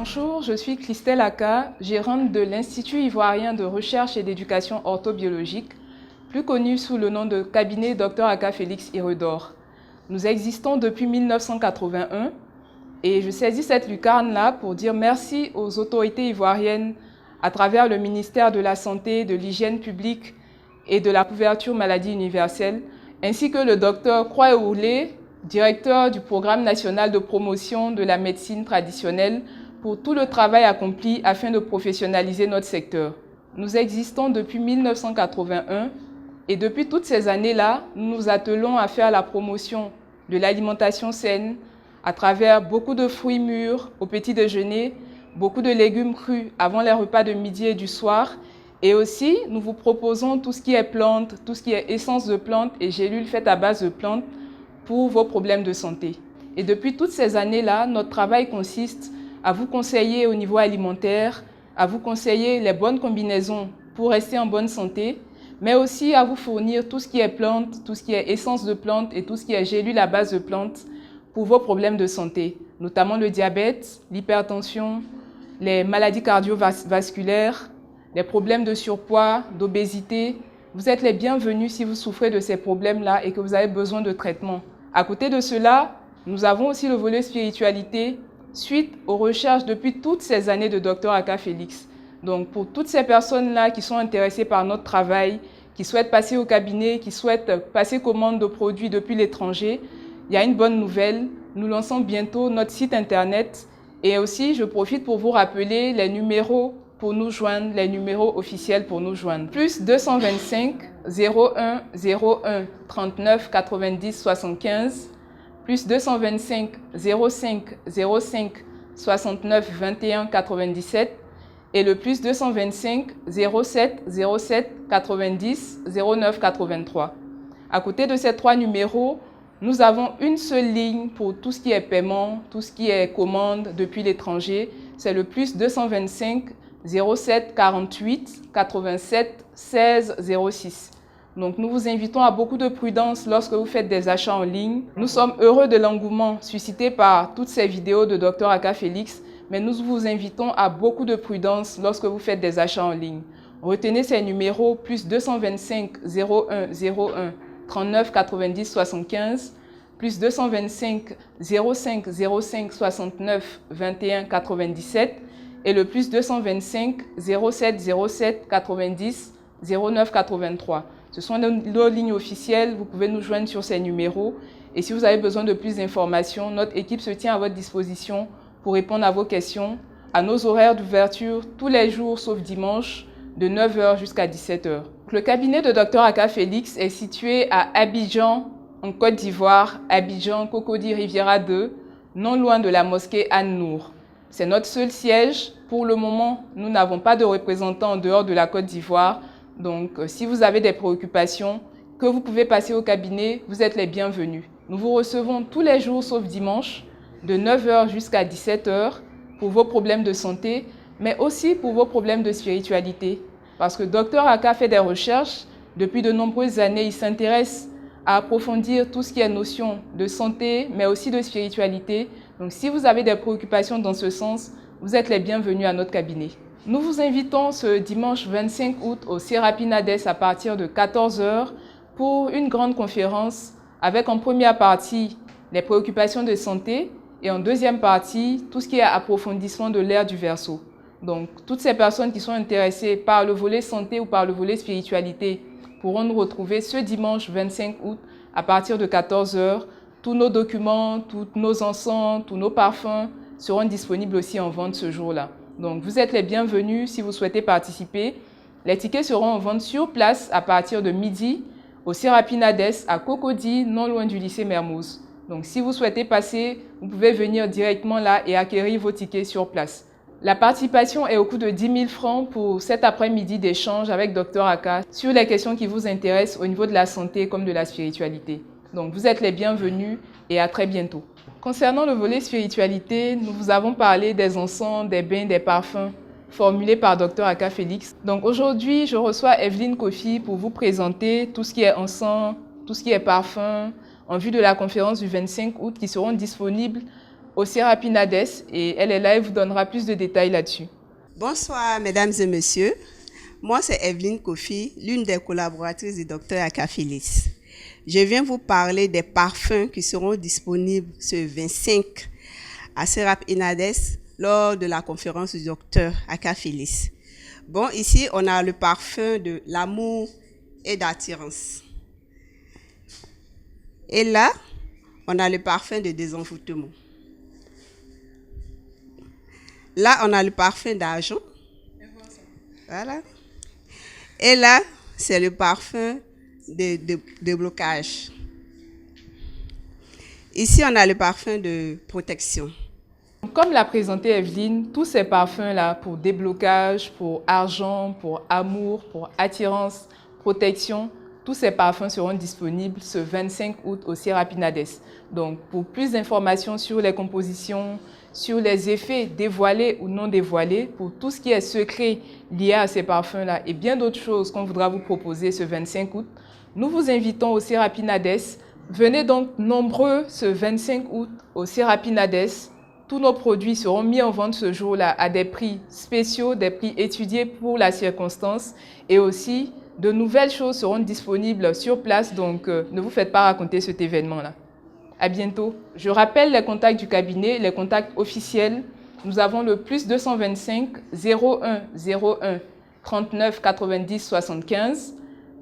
Bonjour, je suis Christelle Aka, gérante de l'Institut ivoirien de recherche et d'éducation orthobiologique, plus connu sous le nom de cabinet Dr Aka Félix Iredor. Nous existons depuis 1981 et je saisis cette lucarne-là pour dire merci aux autorités ivoiriennes à travers le ministère de la Santé, de l'Hygiène publique et de la couverture maladie universelle, ainsi que le Dr Croix Ourlé, directeur du programme national de promotion de la médecine traditionnelle, pour tout le travail accompli afin de professionnaliser notre secteur. Nous existons depuis 1981 et depuis toutes ces années-là, nous nous attelons à faire la promotion de l'alimentation saine à travers beaucoup de fruits mûrs au petit déjeuner, beaucoup de légumes crus avant les repas de midi et du soir. Et aussi, nous vous proposons tout ce qui est plantes, tout ce qui est essence de plantes et gélules faites à base de plantes pour vos problèmes de santé. Et depuis toutes ces années-là, notre travail consiste à vous conseiller au niveau alimentaire, à vous conseiller les bonnes combinaisons pour rester en bonne santé, mais aussi à vous fournir tout ce qui est plantes, tout ce qui est essence de plantes et tout ce qui est gélules à base de plantes pour vos problèmes de santé, notamment le diabète, l'hypertension, les maladies cardiovasculaires, les problèmes de surpoids, d'obésité. Vous êtes les bienvenus si vous souffrez de ces problèmes-là et que vous avez besoin de traitement. À côté de cela, nous avons aussi le volet spiritualité suite aux recherches depuis toutes ces années de Dr Aka Félix. Donc pour toutes ces personnes-là qui sont intéressées par notre travail, qui souhaitent passer au cabinet, qui souhaitent passer commande de produits depuis l'étranger, il y a une bonne nouvelle. Nous lançons bientôt notre site internet et aussi je profite pour vous rappeler les numéros pour nous joindre, les numéros officiels pour nous joindre. Plus 225 01 01 39 90 75, plus 225 05 05 69 21 97 et le plus 225 07 07 90 09 83. À côté de ces trois numéros, nous avons une seule ligne pour tout ce qui est paiement, tout ce qui est commande depuis l'étranger. C'est le plus 225 07 48 87 16 06. Donc nous vous invitons à beaucoup de prudence lorsque vous faites des achats en ligne. Nous sommes heureux de l'engouement suscité par toutes ces vidéos de Dr Aka Félix, mais nous vous invitons à beaucoup de prudence lorsque vous faites des achats en ligne. Retenez ces numéros plus 225 01 01 39 90 75, plus 225 05 05 69 21 97 et le plus 225 07 07 90 09 83. Ce sont nos lignes officielles, vous pouvez nous joindre sur ces numéros. Et si vous avez besoin de plus d'informations, notre équipe se tient à votre disposition pour répondre à vos questions, à nos horaires d'ouverture tous les jours sauf dimanche, de 9 h jusqu'à 17 h. Le cabinet de Dr Aka Félix est situé à Abidjan, en Côte d'Ivoire, Abidjan, Cocody Riviera 2, non loin de la mosquée An-Nour. C'est notre seul siège. Pour le moment, nous n'avons pas de représentants en dehors de la Côte d'Ivoire. Donc, si vous avez des préoccupations, que vous pouvez passer au cabinet, vous êtes les bienvenus. Nous vous recevons tous les jours sauf dimanche, de 9 h jusqu'à 17 h pour vos problèmes de santé, mais aussi pour vos problèmes de spiritualité. Parce que Dr Aka fait des recherches. Depuis de nombreuses années, il s'intéresse à approfondir tout ce qui est notion de santé, mais aussi de spiritualité. Donc, si vous avez des préoccupations dans ce sens, vous êtes les bienvenus à notre cabinet. Nous vous invitons ce dimanche 25 août au Serapi Nades à partir de 14 h pour une grande conférence avec en première partie les préoccupations de santé et en deuxième partie tout ce qui est approfondissement de l'ère du Verseau. Donc, toutes ces personnes qui sont intéressées par le volet santé ou par le volet spiritualité pourront nous retrouver ce dimanche 25 août à partir de 14 h. Tous nos documents, tous nos encens, tous nos parfums seront disponibles aussi en vente ce jour-là. Donc, vous êtes les bienvenus si vous souhaitez participer. Les tickets seront en vente sur place à partir de midi au Serapi Nades à Cocody, non loin du lycée Mermoz. Donc, si vous souhaitez passer, vous pouvez venir directement là et acquérir vos tickets sur place. La participation est au coût de 10 000 francs pour cet après-midi d'échange avec Dr Aka sur les questions qui vous intéressent au niveau de la santé comme de la spiritualité. Donc, vous êtes les bienvenus et à très bientôt. Concernant le volet spiritualité, nous vous avons parlé des encens, des bains, des parfums formulés par Dr Aka Félix. Donc aujourd'hui, je reçois Evelyne Kofi pour vous présenter tout ce qui est encens, tout ce qui est parfum, en vue de la conférence du 25 août qui seront disponibles au Sérapinades et elle est là et vous donnera plus de détails là-dessus. Bonsoir mesdames et messieurs, moi c'est Evelyne Kofi, l'une des collaboratrices du Dr Aka Félix. Je viens vous parler des parfums qui seront disponibles ce 25 à Sérapinades lors de la conférence du Dr Aka Félix. Bon, ici on a le parfum de l'amour et d'attirance. Et là, on a le parfum de désenvoûtement. Là, on a le parfum d'argent. Voilà. Et là, c'est le parfum de blocage. Ici, on a le parfum de protection. Comme l'a présenté Evelyne, tous ces parfums-là pour déblocage, pour argent, pour amour, pour attirance, protection, tous ces parfums seront disponibles ce 25 août au Sérapinades. Donc, pour plus d'informations sur les compositions, sur les effets dévoilés ou non dévoilés, pour tout ce qui est secret lié à ces parfums-là et bien d'autres choses qu'on voudra vous proposer ce 25 août, nous vous invitons au Sérapinades. Venez donc nombreux ce 25 août au Sérapinades. Tous nos produits seront mis en vente ce jour-là à des prix spéciaux, des prix étudiés pour la circonstance et aussi de nouvelles choses seront disponibles sur place, donc ne vous faites pas raconter cet événement-là. À bientôt. Je rappelle les contacts du cabinet, les contacts officiels. Nous avons le plus 225 01 01 39 90 75,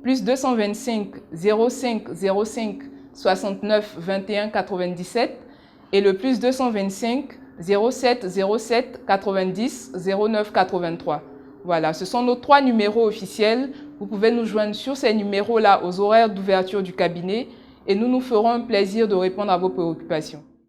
plus 225 05 05 69 21 97 et le plus 225 07 07 90 09 83. Voilà, ce sont nos 3 numéros officiels. Vous pouvez nous joindre sur ces numéros-là aux horaires d'ouverture du cabinet et nous nous ferons un plaisir de répondre à vos préoccupations.